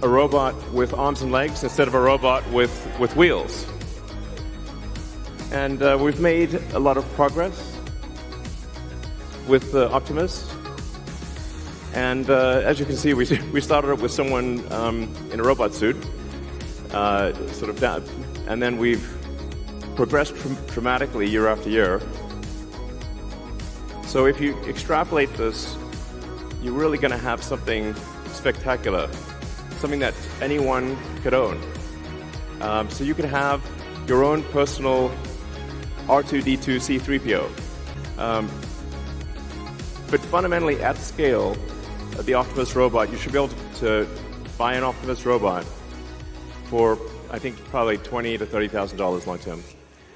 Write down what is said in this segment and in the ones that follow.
a robot with arms and legs instead of a robot with wheels. And we've made a lot of progress with Optimus. And as you can see, we started with someone in a robot suit, sort of down, and then we've progressed dramatically year after year. So if you extrapolate this, you're really going to have something spectacular, something that anyone could own. So you could have your own personal R2-D2 C-3PO. But fundamentally, at scale, the Optimus robot, you should be able to buy an Optimus robot for, I think, probably $20,000 to $30,000 long term.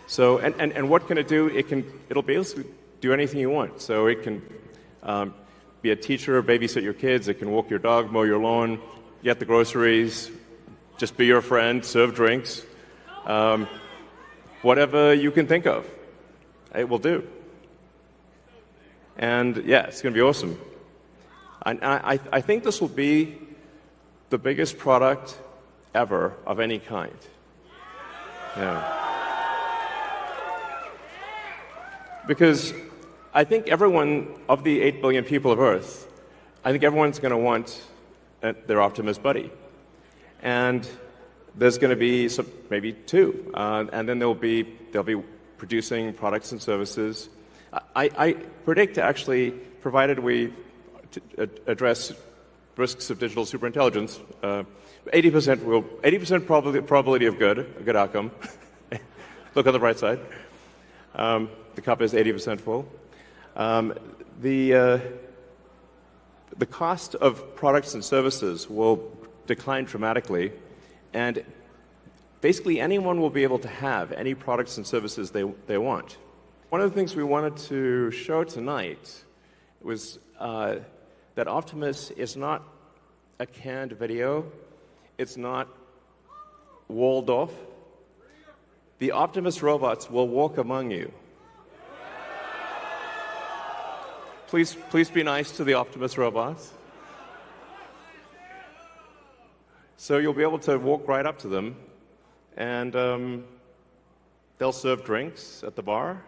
So, and what can it do? It'll basically do anything you want. So it can be a teacher, babysit your kids. It can walk your dog, mow your lawn, get the groceries, just be your friend, serve drinks, whatever you can think of, it will do. And yeah, it's going to be awesome. I think this will be the biggest product ever of any kind. Yeah. Because I think everyone, of the 8 billion people of Earth, I think everyone's going to want their Optimus buddy. And there's going to be maybe two, and then they'll be producing products and services. I predict, actually, provided we address risks of digital superintelligence, 80% probability of good, a good outcome. Look on the bright side. The cup is 80% full. The cost of products and services will decline dramatically, and basically anyone will be able to have any products and services they want. One of the things we wanted to show tonight was that Optimus is not a canned video. It's not walled off. The Optimus robots will walk among you. Please be nice to the Optimus robots. So you'll be able to walk right up to them, and they'll serve drinks at the bar.